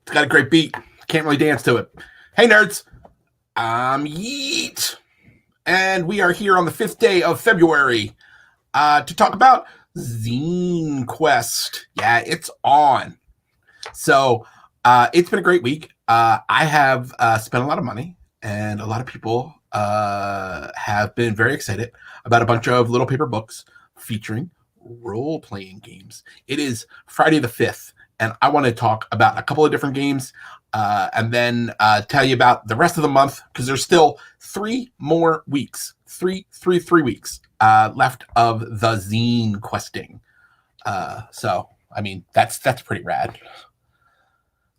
It's got a great beat. Can't really dance to it. Hey, nerds. I'm YEET. And we are here on the 5th day of February to talk about ZINEQUEST. Yeah, it's on. So it's been a great week. I have spent a lot of money, and a lot of people have been very excited about a bunch of little paper books featuring role-playing games. It is Friday the 5th, and I want to talk about a couple of different games and then tell you about the rest of the month, because there's still 3 more weeks, three weeks left of the zine questing. So, I mean, that's pretty rad.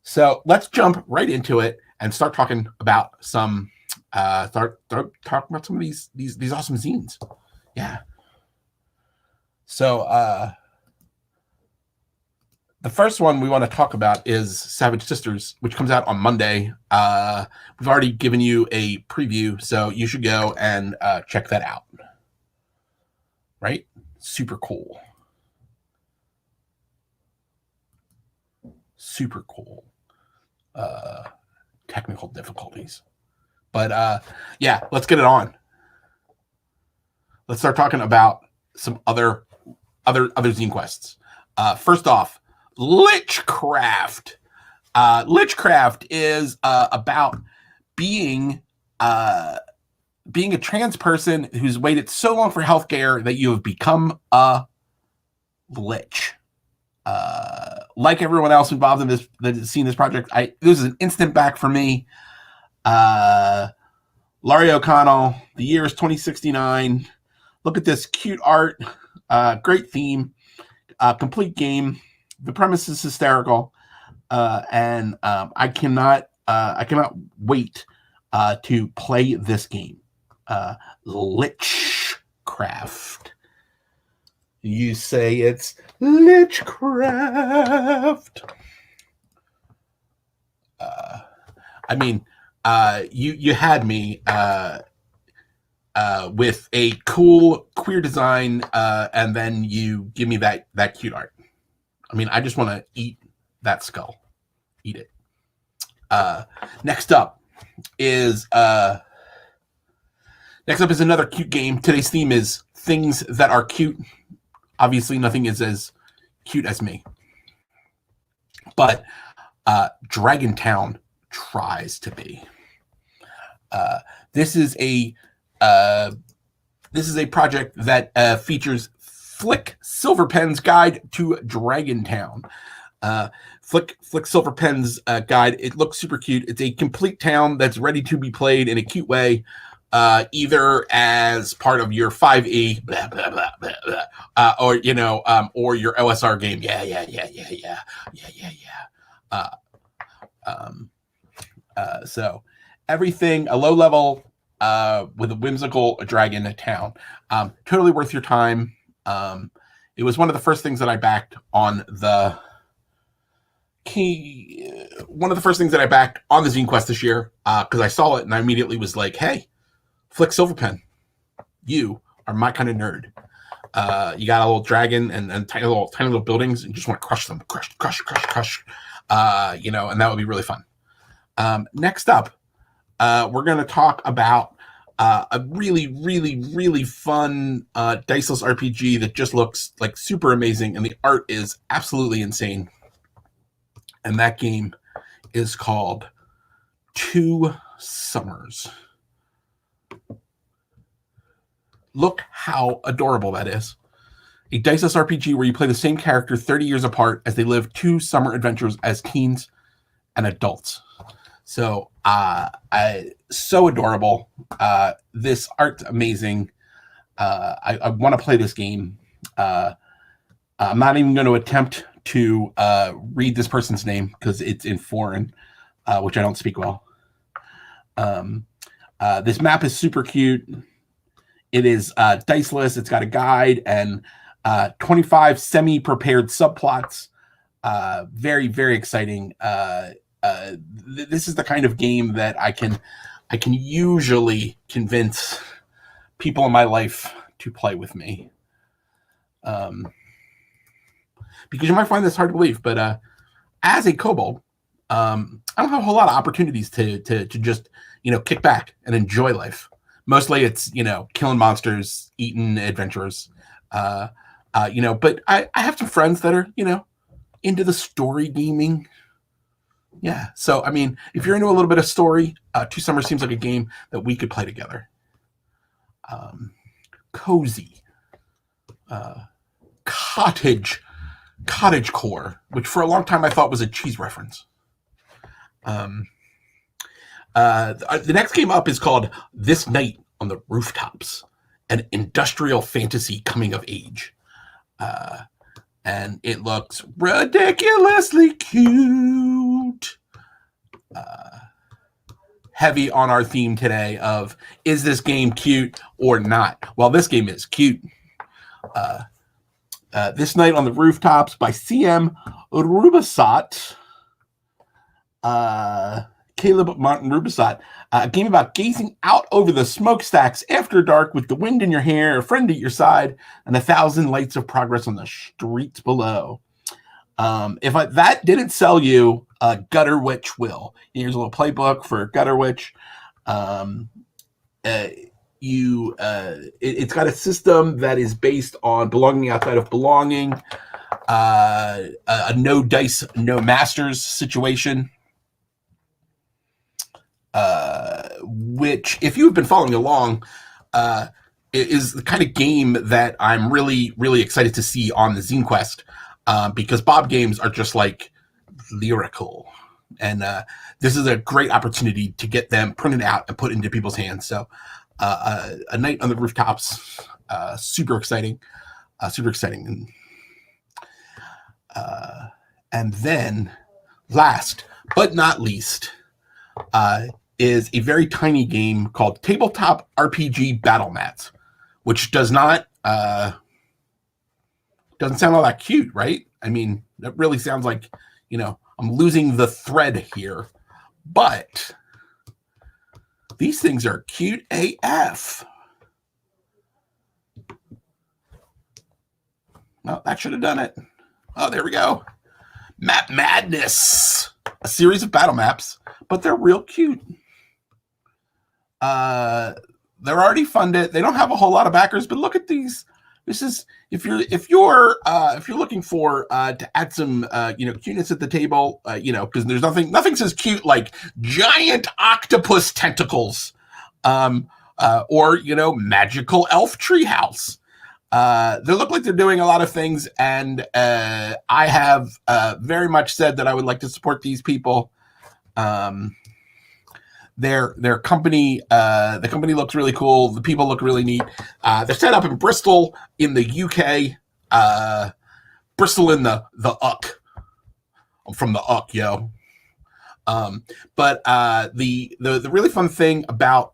So let's jump right into it and start talking about some start talking about some of these awesome zines. Yeah. So the first one we want to talk about is Savage Sisters, which comes out on Monday. We've already given you a preview, so you should go and check that out. Right? Super cool. Super cool. Technical difficulties. But yeah, let's get it on. Let's start talking about some other zine quests. First off, Litchcraft. Litchcraft is about being a trans person who's waited so long for healthcare that you have become a lich. Like everyone else involved in this that has seen this project, this is an instant back for me. Laurie O'Connell, the year is 2069. Look at this cute art, great theme, complete game. The premise is hysterical, and I cannot wait to play this game. Litchcraft. You say it's Litchcraft. I mean, you had me with a cool queer design, and then you give me that cute art. I mean, I just want to eat that skull. Eat it. Next up is another cute game. Today's theme is things that are cute. Obviously, nothing is as cute as me. But Dragon Town tries to be. This is a project that features Flick Silverpen's Guide to Dragon Town. Flick Silverpen's guide. It looks super cute. It's a complete town that's ready to be played in a cute way, either as part of your 5e, blah, blah, blah, blah, blah, or or your OSR game. Yeah. So everything a low level with a whimsical dragon town. Totally worth your time. It was one of the first things that I backed on the ZineQuest this year, because I saw it and I immediately was like, hey, Flick Silverpen, you are my kind of nerd. You got a little dragon and tiny little buildings, and you just want to crush them, crush, and that would be really fun. Next up, we're going to talk about a really, really, really fun diceless RPG that just looks like super amazing, and the art is absolutely insane. And that game is called 2 Summers. Look how adorable that is. A diceless RPG where you play the same character 30 years apart as they live 2 summer adventures as teens and adults. So, so adorable. This art's amazing. I want to play this game. I'm not even going to attempt to read this person's name because it's in foreign, which I don't speak well. This map is super cute. It is diceless. It's got a guide and 25 semi-prepared subplots. Very, very exciting. This is the kind of game that I can usually convince people in my life to play with me. Because you might find this hard to believe, but as a kobold, I don't have a whole lot of opportunities to just kick back and enjoy life. Mostly it's killing monsters, eating adventurers, but I have some friends that are into the story gaming. Yeah, so I mean, if you're into a little bit of story, Two Summers seems like a game that we could play together. Cozy, cottage core, which for a long time I thought was a cheese reference. The next game up is called This Night on the Rooftops, an industrial fantasy coming of age. And it looks ridiculously cute. Heavy on our theme today of, is this game cute or not? Well, this game is cute. This Night on the Rooftops by CM Rubisat. Caleb Martin Rubisat. A game about gazing out over the smokestacks after dark with the wind in your hair, a friend at your side, and 1,000 lights of progress on the streets below. If that didn't sell you, Gutter Witch will. Here's a little playbook for Gutter Witch. It's got a system that is based on belonging outside of belonging, a no dice, no masters situation. Which, if you've been following along, is the kind of game that I'm really, really excited to see on the ZINEQuest, because Bob games are just like lyrical, and this is a great opportunity to get them printed out and put into people's hands. So, A Night on the Rooftops, super exciting, and then last but not least, is a very tiny game called Tabletop RPG Battle Mats, which doesn't sound all that cute, right? I mean, that really sounds like, I'm losing the thread here, but these things are cute AF. Well, that should have done it. Oh, there we go. Map Madness, a series of battle maps, but they're real cute. They're already funded. They don't have a whole lot of backers, but look at these. This is if you're looking for to add some cuteness at the table, because there's nothing says cute like giant octopus tentacles, or magical elf treehouse. They look like they're doing a lot of things, and I have very much said that I would like to support these people. Their company, the company looks really cool. The people look really neat. They're set up in Bristol in the UK. Bristol in the UK. I'm from the UK, yo. But the really fun thing about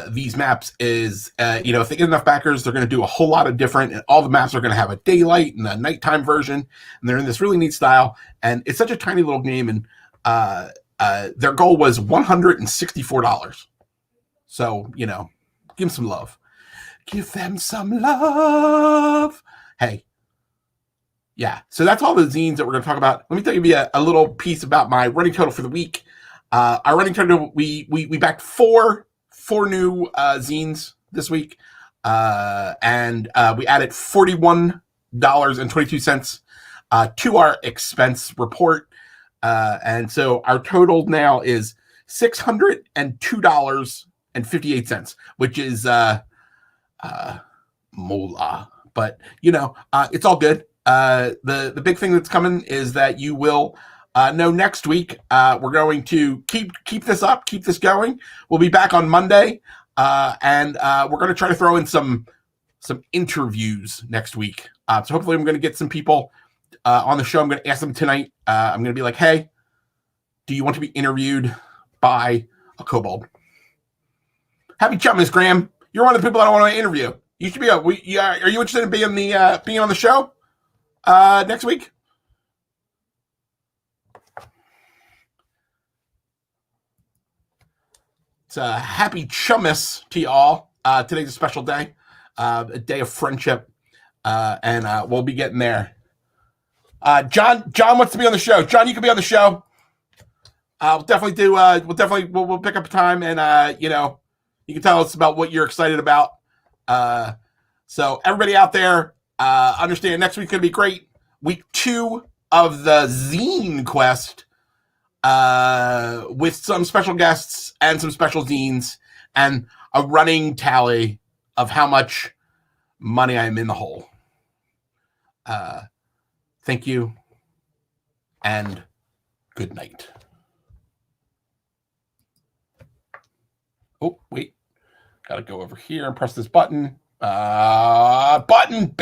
these maps is, if they get enough backers, they're going to do a whole lot of different, and all the maps are going to have a daylight and a nighttime version, and they're in this really neat style, and it's such a tiny little game, and their goal was $164. So, give them some love. Give them some love. Hey. Yeah. So that's all the zines that we're going to talk about. Let me tell you a little piece about my running total for the week. Our running total, we backed four new zines this week. And we added $41.22 to our expense report. And so our total now is $602.58, which is mola. But it's all good. The big thing that's coming is that you will know next week. We're going to keep this up, keep this going. We'll be back on Monday, and we're going to try to throw in some interviews next week. So hopefully I'm going to get some people on the show. I'm going to ask them tonight. I'm going to be like, hey, do you want to be interviewed by a kobold? Happy Chummas, Graham. You're one of the people I don't want to interview. You should be. Are you interested in being on the show next week? It's a happy Chummas to you all. Today's a special day, a day of friendship, and we'll be getting there. John wants to be on the show. John, you can be on the show. I'll definitely do. We'll pick up a time, and you can tell us about what you're excited about. So everybody out there, understand next week's gonna be great. Week 2 of the ZINEQUEST, with some special guests and some special zines and a running tally of how much money I'm in the hole. Thank you and good night. Oh, wait. Gotta go over here and press this button. Button.